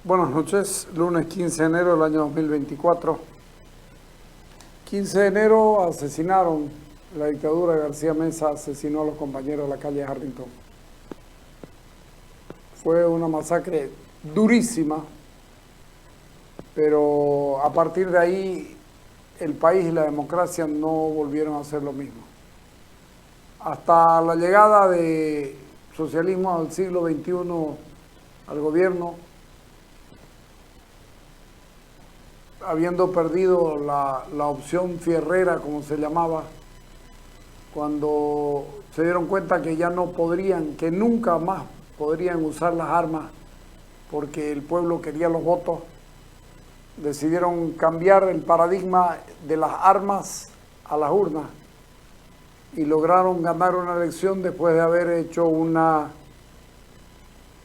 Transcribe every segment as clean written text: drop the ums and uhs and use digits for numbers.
Buenas noches, lunes 15 de enero del año 2024. 15 de enero asesinaron, la dictadura de García Meza asesinó a los compañeros de la calle Harrington. Fue una masacre durísima, pero a partir de ahí el país y la democracia no volvieron a ser lo mismo. Hasta la llegada de socialismo del siglo XXI al gobierno, habiendo perdido la opción fierrera, como se llamaba, cuando se dieron cuenta que ya no podrían, que nunca más podrían usar las armas porque el pueblo quería los votos, decidieron cambiar el paradigma de las armas a las urnas y lograron ganar una elección después de haber hecho un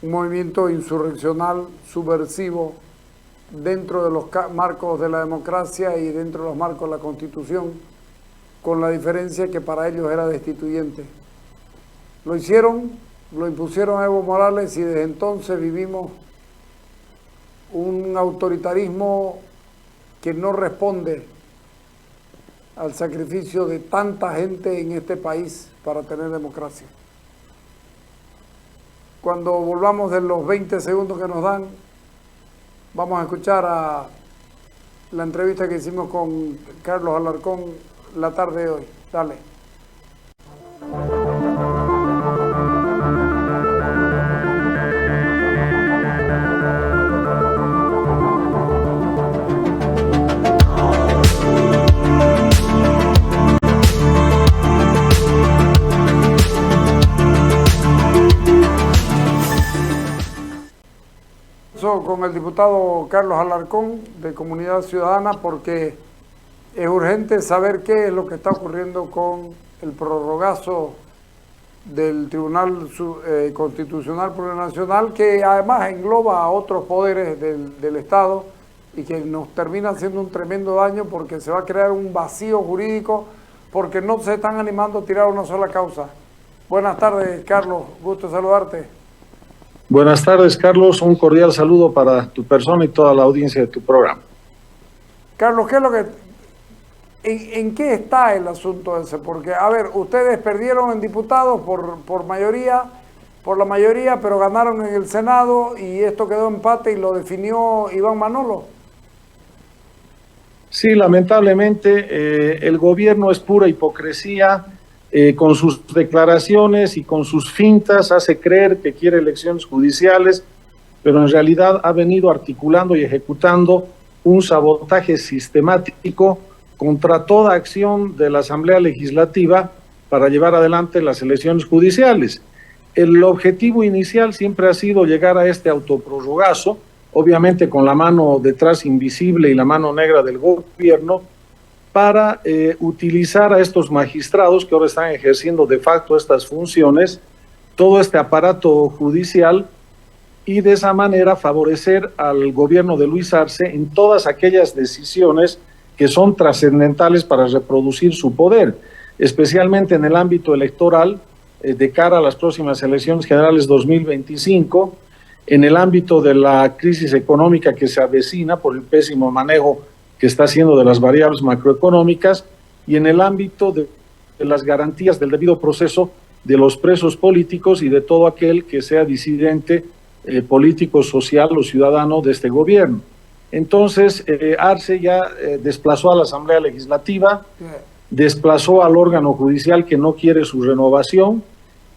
movimiento insurreccional subversivo dentro de los marcos de la democracia y dentro de los marcos de la Constitución, con la diferencia que para ellos era destituyente. Lo hicieron, lo impusieron a Evo Morales y desde entonces vivimos un autoritarismo que no responde al sacrificio de tanta gente en este país para tener democracia. Cuando volvamos de los 20 segundos que nos dan, vamos a escuchar a la entrevista que hicimos con Carlos Alarcón la tarde de hoy. Dale. Con el diputado Carlos Alarcón de Comunidad Ciudadana, porque es urgente saber qué es lo que está ocurriendo con el prorrogazo del Tribunal Constitucional Plurinacional, que además engloba a otros poderes del Estado y que nos termina haciendo un tremendo daño porque se va a crear un vacío jurídico porque no se están animando a tirar una sola causa. Buenas tardes, Carlos, gusto saludarte. Buenas tardes, Carlos. Un cordial saludo para tu persona y toda la audiencia de tu programa. Carlos, ¿qué es lo que, en qué está el asunto ese? Porque, a ver, ustedes perdieron en diputados por la mayoría, pero ganaron en el Senado y esto quedó empate y lo definió Iván Manolo. Sí, lamentablemente el gobierno es pura hipocresía. Con sus declaraciones y con sus fintas hace creer que quiere elecciones judiciales, pero en realidad ha venido articulando y ejecutando un sabotaje sistemático contra toda acción de la Asamblea Legislativa para llevar adelante las elecciones judiciales. El objetivo inicial siempre ha sido llegar a este autoprorrogazo, obviamente con la mano detrás invisible y la mano negra del gobierno, para utilizar a estos magistrados que ahora están ejerciendo de facto estas funciones, todo este aparato judicial, y de esa manera favorecer al gobierno de Luis Arce en todas aquellas decisiones que son trascendentales para reproducir su poder, especialmente en el ámbito electoral de cara a las próximas elecciones generales 2025, en el ámbito de la crisis económica que se avecina por el pésimo manejo que está haciendo de las variables macroeconómicas, y en el ámbito de las garantías del debido proceso de los presos políticos y de todo aquel que sea disidente político, social o ciudadano de este gobierno. Entonces, Arce ya desplazó a la Asamblea Legislativa, desplazó al órgano judicial que no quiere su renovación,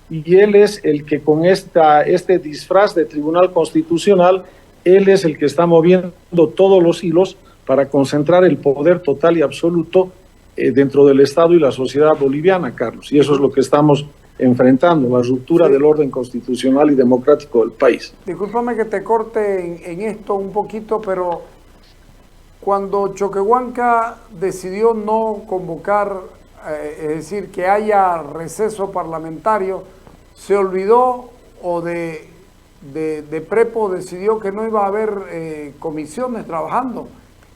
y él es el que con este disfraz de Tribunal Constitucional, él es el que está moviendo todos los hilos para concentrar el poder total y absoluto dentro del Estado y la sociedad boliviana, Carlos. Y eso es lo que estamos enfrentando, la ruptura del orden constitucional y democrático del país. Discúlpame que te corte en esto un poquito, pero cuando Choquehuanca decidió no convocar, es decir, que haya receso parlamentario, se olvidó o de Prepo decidió que no iba a haber comisiones trabajando.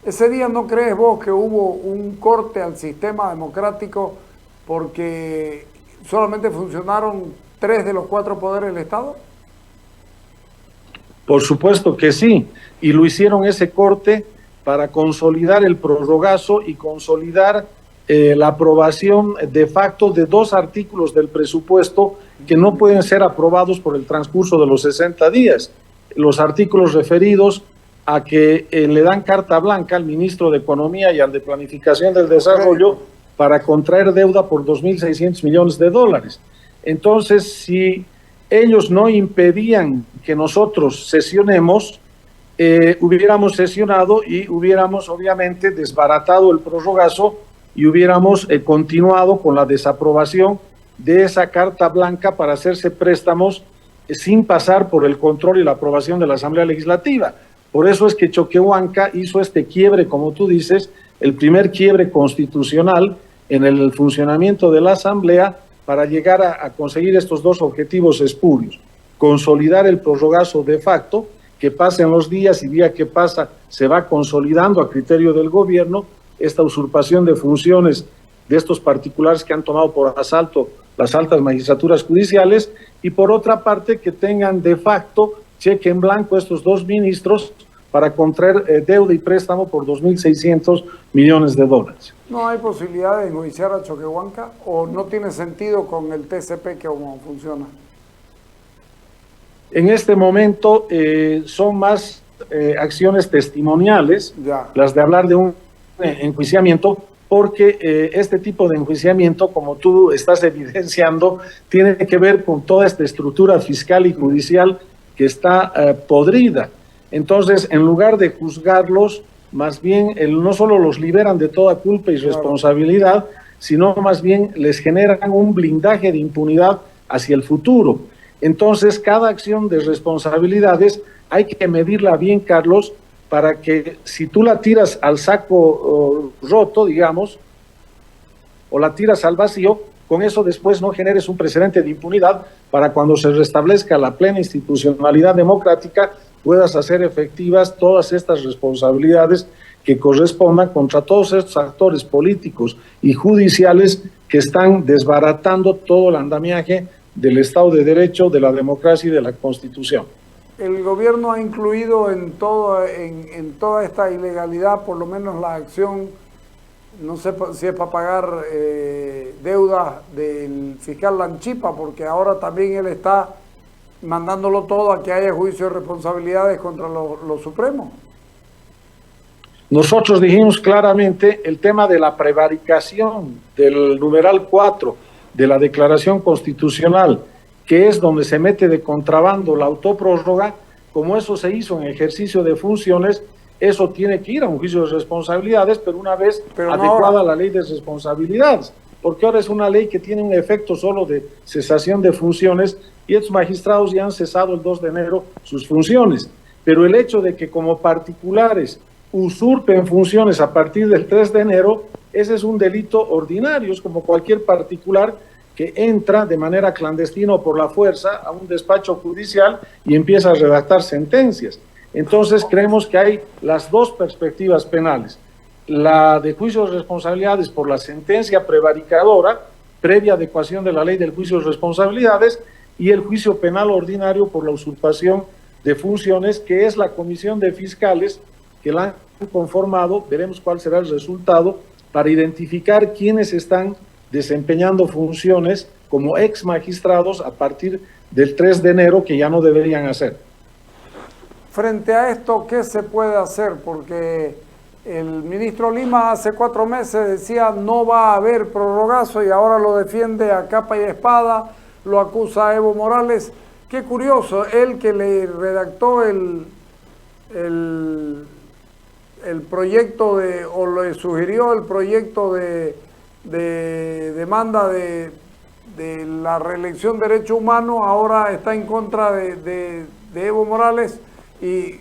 Ese día, ¿no crees vos que hubo un corte al sistema democrático porque solamente funcionaron 3 de los 4 poderes del Estado? Por supuesto que sí, y lo hicieron ese corte para consolidar el prorrogazo y consolidar la aprobación de facto de 2 artículos del presupuesto que no pueden ser aprobados por el transcurso de los 60 días. Los artículos referidos a que le dan carta blanca al ministro de Economía y al de Planificación del Desarrollo para contraer deuda por 2.600 millones de dólares. Entonces, si ellos no impedían que nosotros sesionemos, hubiéramos sesionado y hubiéramos obviamente desbaratado el prorrogazo y hubiéramos continuado con la desaprobación de esa carta blanca para hacerse préstamos sin pasar por el control y la aprobación de la Asamblea Legislativa. Por eso es que Choquehuanca hizo este quiebre, como tú dices, el primer quiebre constitucional en el funcionamiento de la Asamblea para llegar a conseguir estos 2 objetivos espurios: consolidar el prorrogazo de facto, que pasen los días y día que pasa se va consolidando a criterio del gobierno esta usurpación de funciones de estos particulares que han tomado por asalto las altas magistraturas judiciales, y por otra parte que tengan de facto cheque en blanco estos 2 ministros para contraer deuda y préstamo por 2.600 millones de dólares. ¿No hay posibilidad de enjuiciar a Choquehuanca o no tiene sentido con el TCP que cómo funciona? En este momento son más acciones testimoniales, las de hablar de un enjuiciamiento, porque este tipo de enjuiciamiento, como tú estás evidenciando, tiene que ver con toda esta estructura fiscal y judicial que está podrida. Entonces, en lugar de juzgarlos, más bien no solo los liberan de toda culpa y responsabilidad, sino más bien les generan un blindaje de impunidad hacia el futuro. Entonces, cada acción de responsabilidades hay que medirla bien, Carlos, para que si tú la tiras al saco roto, digamos, o la tiras al vacío, con eso después no generes un precedente de impunidad para cuando se restablezca la plena institucionalidad democrática puedas hacer efectivas todas estas responsabilidades que correspondan contra todos estos actores políticos y judiciales que están desbaratando todo el andamiaje del Estado de Derecho, de la democracia y de la Constitución. El gobierno ha incluido en toda esta ilegalidad, por lo menos la acción, no sé si es para pagar deudas del fiscal Lanchipa, porque ahora también él está mandándolo todo a que haya juicio de responsabilidades contra los supremos. Nosotros dijimos claramente el tema de la prevaricación del numeral 4 de la Declaración Constitucional, que es donde se mete de contrabando la autoprórroga, como eso se hizo en ejercicio de funciones, eso tiene que ir a un juicio de responsabilidades, pero una vez adecuada a la ley de responsabilidades, porque ahora es una ley que tiene un efecto solo de cesación de funciones y estos magistrados ya han cesado el 2 de enero sus funciones, pero el hecho de que como particulares usurpen funciones a partir del 3 de enero, ese es un delito ordinario, es como cualquier particular que entra de manera clandestina o por la fuerza a un despacho judicial y empieza a redactar sentencias. Entonces creemos que hay las 2 perspectivas penales, la de juicio de responsabilidades por la sentencia prevaricadora, previa adecuación de la ley del juicio de responsabilidades, y el juicio penal ordinario por la usurpación de funciones, que es la comisión de fiscales que la han conformado. Veremos cuál será el resultado para identificar quiénes están desempeñando funciones como ex magistrados a partir del 3 de enero, que ya no deberían hacer. Frente a esto, ¿qué se puede hacer? Porque el ministro Lima hace 4 meses decía no va a haber prorrogazo y ahora lo defiende a capa y espada, lo acusa a Evo Morales. Qué curioso, él que le redactó el proyecto o le sugirió el proyecto de demanda de la reelección de derechos humanos, ahora está en contra de Evo Morales y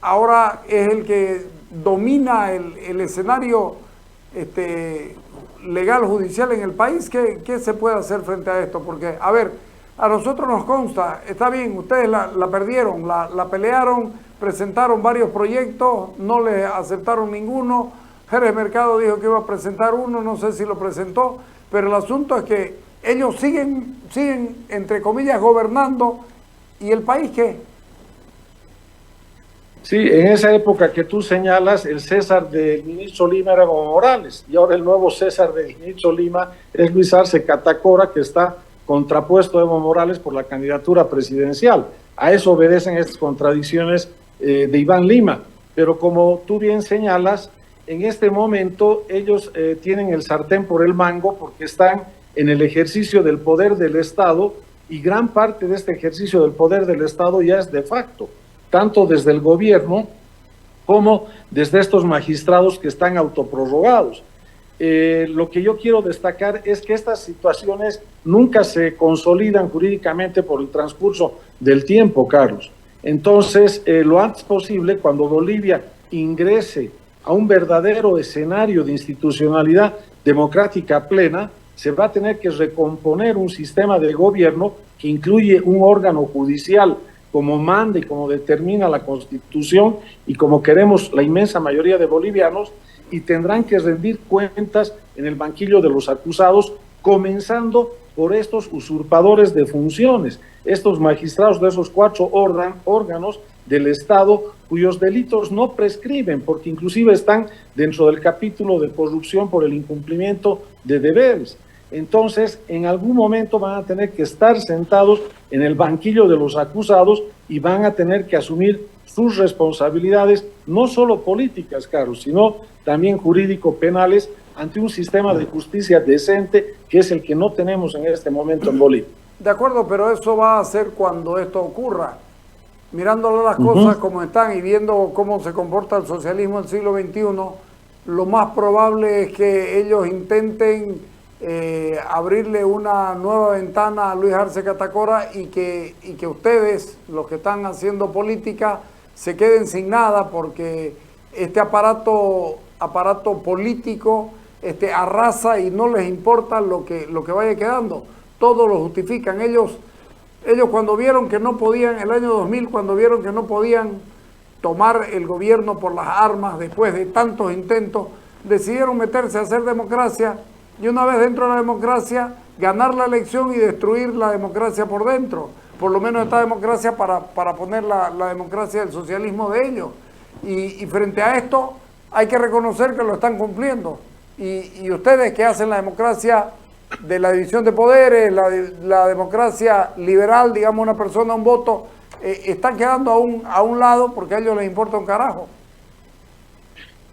ahora es el que domina el escenario legal judicial en el país. ¿Qué se puede hacer frente a esto? Porque, a ver, a nosotros nos consta, está bien, ustedes la perdieron, la pelearon, presentaron varios proyectos, no les aceptaron ninguno. Jerez Mercado dijo que iba a presentar uno, no sé si lo presentó, pero el asunto es que ellos siguen entre comillas, gobernando ¿Y el país qué? Sí, en esa época que tú señalas, el César del ministro Lima era Evo Morales, y ahora el nuevo César del ministro Lima es Luis Arce Catacora, que está contrapuesto a Evo Morales por la candidatura presidencial. A eso obedecen estas contradicciones de Iván Lima. Pero como tú bien señalas, en este momento ellos tienen el sartén por el mango porque están en el ejercicio del poder del Estado, y gran parte de este ejercicio del poder del Estado ya es de facto, tanto desde el gobierno como desde estos magistrados que están autoprorrogados. Lo que yo quiero destacar es que estas situaciones nunca se consolidan jurídicamente por el transcurso del tiempo, Carlos. Entonces, lo antes posible, cuando Bolivia ingrese a un verdadero escenario de institucionalidad democrática plena, se va a tener que recomponer un sistema de gobierno que incluye un órgano judicial como manda y como determina la Constitución y como queremos la inmensa mayoría de bolivianos, y tendrán que rendir cuentas en el banquillo de los acusados, comenzando por estos usurpadores de funciones, estos magistrados de esos 4 órganos del Estado cuyos delitos no prescriben, porque inclusive están dentro del capítulo de corrupción por el incumplimiento de deberes. Entonces, en algún momento van a tener que estar sentados en el banquillo de los acusados y van a tener que asumir sus responsabilidades, no solo políticas, Carlos, sino también jurídico-penales, ante un sistema de justicia decente, que es el que no tenemos en este momento en Bolivia. De acuerdo, pero eso va a ser cuando esto ocurra. Mirándole las cosas como están y viendo cómo se comporta el socialismo del siglo XXI, lo más probable es que ellos intenten abrirle una nueva ventana a Luis Arce Catacora y que ustedes, los que están haciendo política, se queden sin nada, porque este aparato político arrasa y no les importa lo que vaya quedando. Todo lo justifican. Ellos cuando vieron que no podían, el año 2000, cuando vieron que no podían tomar el gobierno por las armas después de tantos intentos, decidieron meterse a hacer democracia, y una vez dentro de la democracia, ganar la elección y destruir la democracia por dentro, por lo menos esta democracia para poner la democracia del socialismo de ellos. Y frente a esto hay que reconocer que lo están cumpliendo. Y ustedes que hacen la democracia de la división de poderes, la democracia liberal, digamos, una persona, un voto, están quedando a un lado porque a ellos les importa un carajo.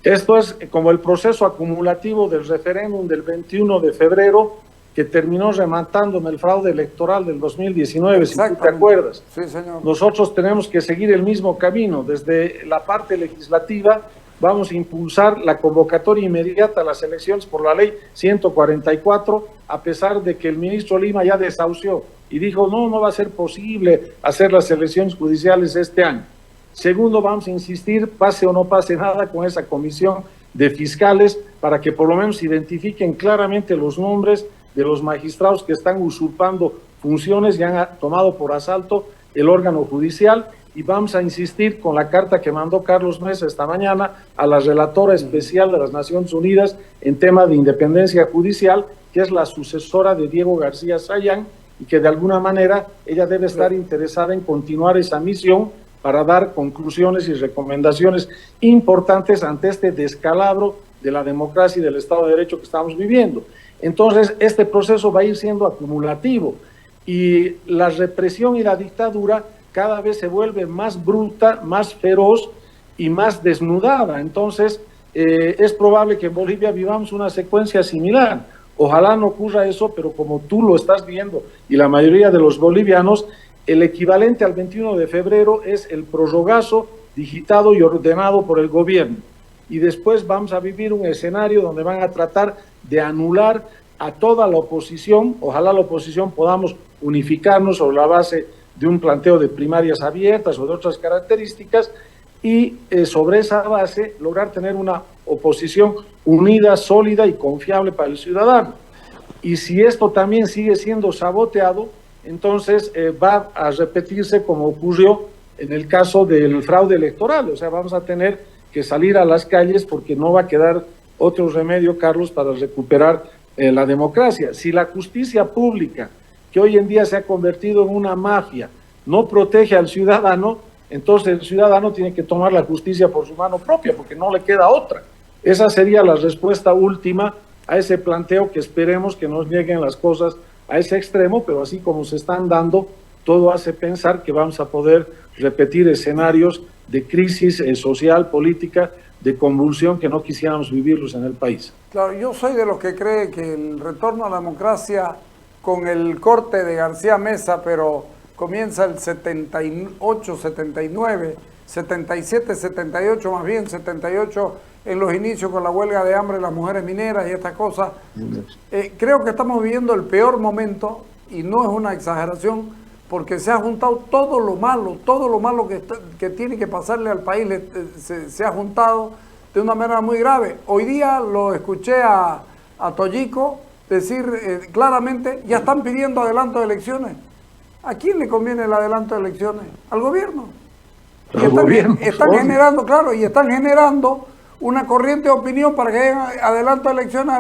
Esto es como el proceso acumulativo del referéndum del 21 de febrero que terminó rematando el fraude electoral del 2019, si tú te acuerdas. Sí, señor. Nosotros tenemos que seguir el mismo camino. Desde la parte legislativa vamos a impulsar la convocatoria inmediata a las elecciones por la ley 144, a pesar de que el ministro Lima ya desahució y dijo no va a ser posible hacer las elecciones judiciales este año. Segundo, vamos a insistir, pase o no pase nada, con esa comisión de fiscales para que por lo menos identifiquen claramente los nombres de los magistrados que están usurpando funciones y han tomado por asalto el órgano judicial. Y vamos a insistir con la carta que mandó Carlos Mesa esta mañana a la relatora especial de las Naciones Unidas en tema de independencia judicial, que es la sucesora de Diego García Sayán, y que de alguna manera ella debe estar interesada en continuar esa misión para dar conclusiones y recomendaciones importantes ante este descalabro de la democracia y del Estado de Derecho que estamos viviendo. Entonces, este proceso va a ir siendo acumulativo y la represión y la dictadura cada vez se vuelve más bruta, más feroz y más desnudada. Entonces, es probable que en Bolivia vivamos una secuencia similar. Ojalá no ocurra eso, pero como tú lo estás viendo y la mayoría de los bolivianos, el equivalente al 21 de febrero es el prorrogazo digitado y ordenado por el gobierno. Y después vamos a vivir un escenario donde van a tratar de anular a toda la oposición. Ojalá la oposición podamos unificarnos sobre la base de un planteo de primarias abiertas o de otras características y sobre esa base lograr tener una oposición unida, sólida y confiable para el ciudadano. Y si esto también sigue siendo saboteado, entonces va a repetirse como ocurrió en el caso del fraude electoral. O sea, vamos a tener que salir a las calles porque no va a quedar otro remedio, Carlos, para recuperar la democracia. Si la justicia pública, que hoy en día se ha convertido en una mafia, no protege al ciudadano, entonces el ciudadano tiene que tomar la justicia por su mano propia, porque no le queda otra. Esa sería la respuesta última a ese planteo, que esperemos que no lleguen las cosas a ese extremo, pero así como se están dando, todo hace pensar que vamos a poder repetir escenarios de crisis social, política, de convulsión que no quisiéramos vivirlos en el país. Claro, yo soy de los que cree que el retorno a la democracia con el corte de García Mesa, pero comienza el 78, 79, 77, 78 más bien, 78 en los inicios con la huelga de hambre de las mujeres mineras y estas cosas. Creo que estamos viviendo el peor momento, y no es una exageración, porque se ha juntado todo lo malo que tiene que pasarle al país, se ha juntado de una manera muy grave. Hoy día lo escuché a Tollico decir claramente, ya están pidiendo adelanto de elecciones. ¿A quién le conviene el adelanto de elecciones? Al gobierno. Están generando, claro, y están generando una corriente de opinión para que haya adelanto de elecciones,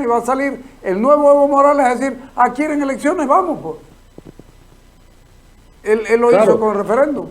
y va a salir el nuevo Evo Morales a decir, ¿quieren elecciones? Vamos, pues. Él lo hizo con el referéndum.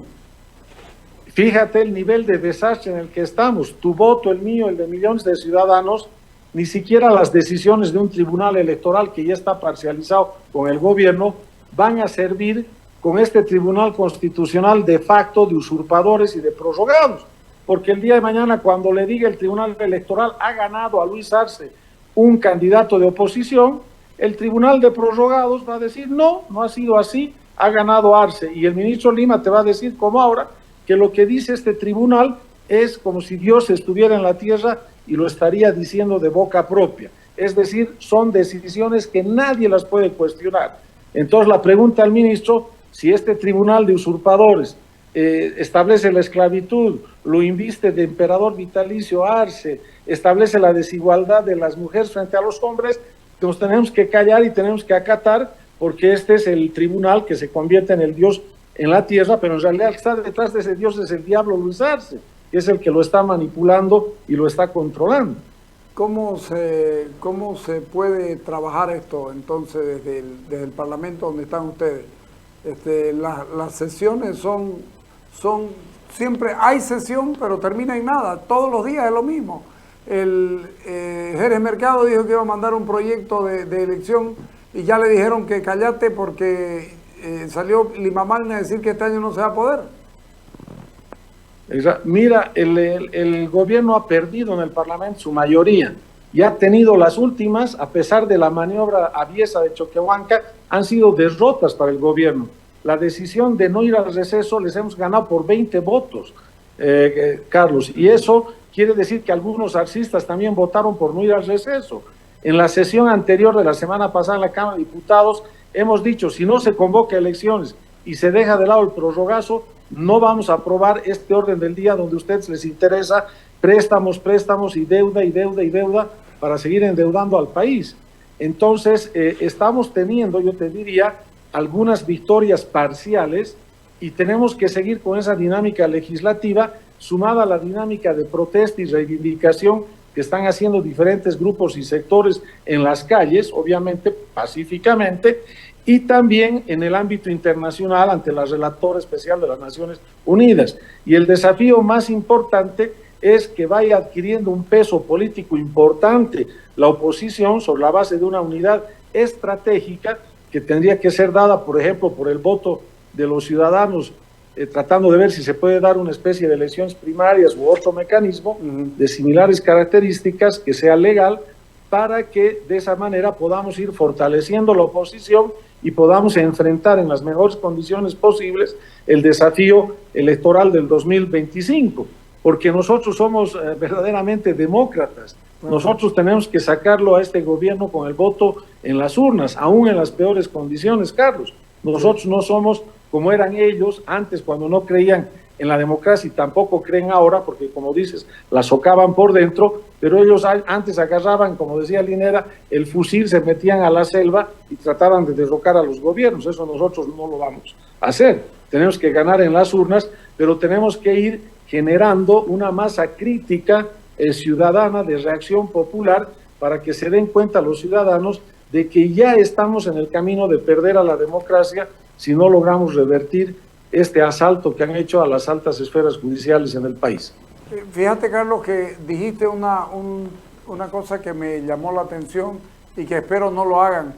Fíjate el nivel de desastre en el que estamos. Tu voto, el mío, el de millones de ciudadanos, ni siquiera las decisiones de un tribunal electoral que ya está parcializado con el gobierno van a servir con este tribunal constitucional de facto de usurpadores y de prorrogados. Porque el día de mañana, cuando le diga el tribunal electoral ha ganado a Luis Arce un candidato de oposición, el tribunal de prorrogados va a decir no, no ha sido así, ha ganado Arce, y el ministro Lima te va a decir, como ahora, que lo que dice este tribunal es como si Dios estuviera en la tierra y lo estaría diciendo de boca propia. Es decir, son decisiones que nadie las puede cuestionar. Entonces la pregunta al ministro, si este tribunal de usurpadores establece la esclavitud, lo inviste de emperador vitalicio a Arce, establece la desigualdad de las mujeres frente a los hombres, nos tenemos que callar y tenemos que acatar, porque este es el tribunal que se convierte en el Dios en la tierra, pero en realidad el que está detrás de ese Dios es el diablo Luis Arce, que es el que lo está manipulando y lo está controlando. ¿Cómo se puede trabajar esto entonces desde el Parlamento donde están ustedes? Las sesiones son siempre hay sesión, pero termina en nada, todos los días es lo mismo. Jerez Mercado dijo que iba a mandar un proyecto de elección y ya le dijeron que cállate porque salió Lima Magna a decir que este año no se va a poder. Mira, el gobierno ha perdido en el Parlamento su mayoría y ha tenido las últimas, a pesar de la maniobra aviesa de Choquehuanca, han sido derrotas para el gobierno. La decisión de no ir al receso les hemos ganado por 20 votos, Carlos, y eso quiere decir que algunos arcistas también votaron por no ir al receso. En la sesión anterior de la semana pasada en la Cámara de Diputados hemos dicho, si no se convoca elecciones y se deja de lado el prorrogazo, no vamos a aprobar este orden del día donde a ustedes les interesa préstamos y deuda para seguir endeudando al país. Entonces, estamos teniendo, yo te diría, algunas victorias parciales y tenemos que seguir con esa dinámica legislativa sumada a la dinámica de protesta y reivindicación que están haciendo diferentes grupos y sectores en las calles, obviamente pacíficamente, y también en el ámbito internacional ante la relatora especial de las Naciones Unidas. Y el desafío más importante es que vaya adquiriendo un peso político importante la oposición sobre la base de una unidad estratégica que tendría que ser dada, por ejemplo, por el voto de los ciudadanos, tratando de ver si se puede dar una especie de elecciones primarias u otro mecanismo de similares características que sea legal, para que de esa manera podamos ir fortaleciendo la oposición y podamos enfrentar en las mejores condiciones posibles el desafío electoral del 2025, porque nosotros somos verdaderamente demócratas. Nosotros tenemos que sacarlo a este gobierno con el voto en las urnas, aún en las peores condiciones, Carlos. Nosotros no somos como eran ellos antes, cuando no creían en la democracia, y tampoco creen ahora, porque como dices, la socavan por dentro, pero ellos antes agarraban, como decía Linera, el fusil, se metían a la selva y trataban de derrocar a los gobiernos. Eso nosotros no lo vamos a hacer. Tenemos que ganar en las urnas, pero tenemos que ir generando una masa crítica ciudadana de reacción popular para que se den cuenta los ciudadanos de que ya estamos en el camino de perder a la democracia si no logramos revertir este asalto que han hecho a las altas esferas judiciales en el país. Fíjate, Carlos, que dijiste una cosa que me llamó la atención y que espero no lo hagan,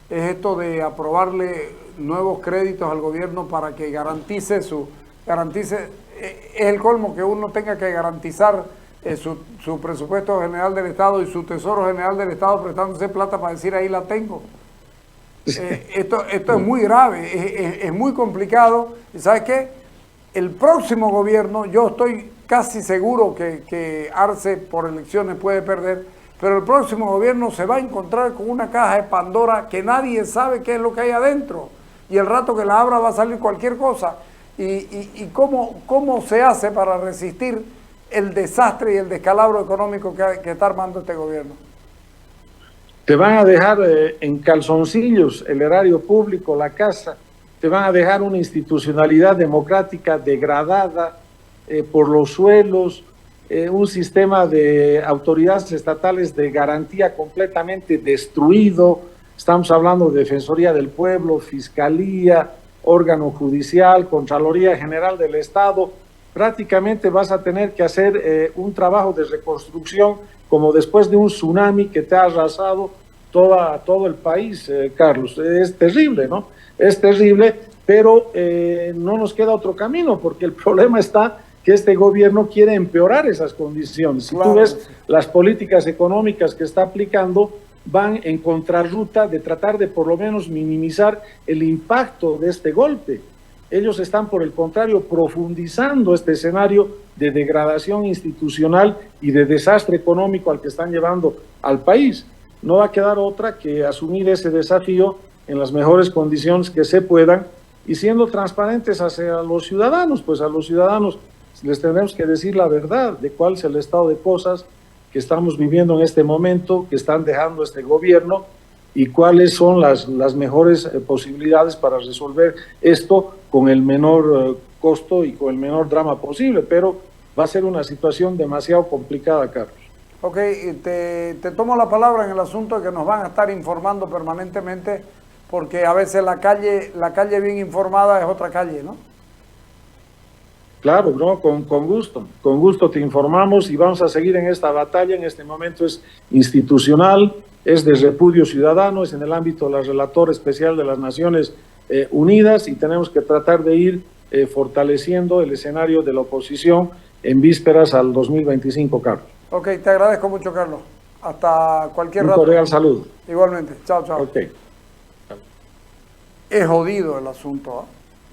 es esto de aprobarle nuevos créditos al gobierno para que garantice, es el colmo que uno tenga que garantizar su presupuesto general del Estado y su tesoro general del Estado prestándose plata para decir ahí la tengo. Esto es muy grave, es muy complicado. ¿Y sabes qué? El próximo gobierno, yo estoy casi seguro que Arce por elecciones puede perder, pero el próximo gobierno se va a encontrar con una caja de Pandora que nadie sabe qué es lo que hay adentro. Y el rato que la abra va a salir cualquier cosa. ¿Y cómo se hace para resistir el desastre y el descalabro económico que está armando este gobierno? Te van a dejar en calzoncillos el erario público, la casa, te van a dejar una institucionalidad democrática degradada por los suelos, un sistema de autoridades estatales de garantía completamente destruido. Estamos hablando de Defensoría del Pueblo, Fiscalía, órgano judicial, Contraloría General del Estado. Prácticamente vas a tener que hacer un trabajo de reconstrucción como después de un tsunami que te ha arrasado todo el país, Carlos. Es terrible, ¿no? Es terrible, pero no nos queda otro camino, porque el problema está que este gobierno quiere empeorar esas condiciones. Si tú ves las políticas económicas que está aplicando, van en contrarruta de tratar de por lo menos minimizar el impacto de este golpe. Ellos están, por el contrario, profundizando este escenario de degradación institucional y de desastre económico al que están llevando al país. No va a quedar otra que asumir ese desafío en las mejores condiciones que se puedan y siendo transparentes hacia los ciudadanos, pues a los ciudadanos les tendremos que decir la verdad de cuál es el estado de cosas que estamos viviendo en este momento, que están dejando este gobierno y cuáles son las mejores posibilidades para resolver esto con el menor costo y con el menor drama posible, pero va a ser una situación demasiado complicada, Carlos. Ok, te tomo la palabra en el asunto de que nos van a estar informando permanentemente, porque a veces la calle bien informada es otra calle, ¿no? Claro, ¿no? Con gusto te informamos y vamos a seguir en esta batalla. En este momento es institucional, es de repudio ciudadano, es en el ámbito de la Relatora Especial de las Naciones Unidas y tenemos que tratar de ir fortaleciendo el escenario de la oposición en vísperas al 2025, Carlos. Ok, te agradezco mucho, Carlos. Hasta cualquier rato. Un cordial saludo. Igualmente. Chao, chao. Ok. Es jodido el asunto,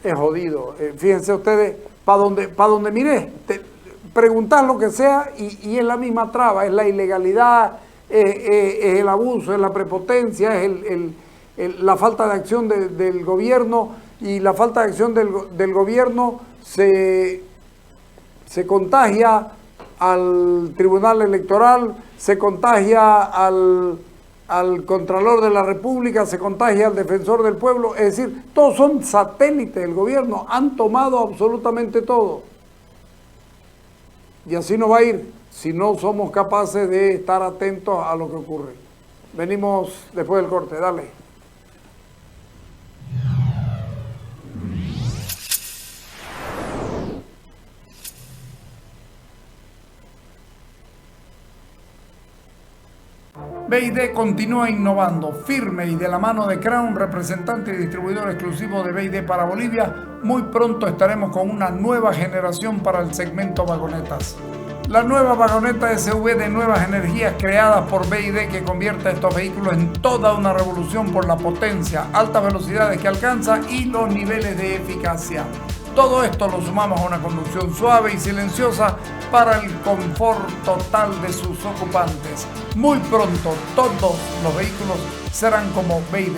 ¿eh? Es jodido. Fíjense ustedes, para donde mire, preguntar lo que sea y es la misma traba, es la ilegalidad, es el abuso, es la prepotencia, es la falta de acción del gobierno, y la falta de acción del gobierno se contagia al Tribunal Electoral, se contagia al Contralor de la República, se contagia al Defensor del Pueblo. Es decir, todos son satélites del gobierno, han tomado absolutamente todo. Y así no va a ir si no somos capaces de estar atentos a lo que ocurre. Venimos después del corte, dale. BID continúa innovando, firme y de la mano de Crown, representante y distribuidor exclusivo de BID para Bolivia. Muy pronto estaremos con una nueva generación para el segmento vagonetas. La nueva vagoneta SUV de nuevas energías creadas por BID, que convierte a estos vehículos en toda una revolución por la potencia, altas velocidades que alcanza y los niveles de eficacia. Todo esto lo sumamos a una conducción suave y silenciosa para el confort total de sus ocupantes. Muy pronto todos los vehículos serán como BID.